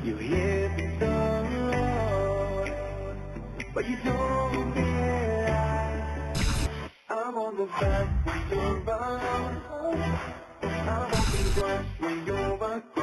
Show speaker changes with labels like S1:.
S1: You hit me so hard, but you don't realize I'm on the back when you're around. I'm on the ground when you're back.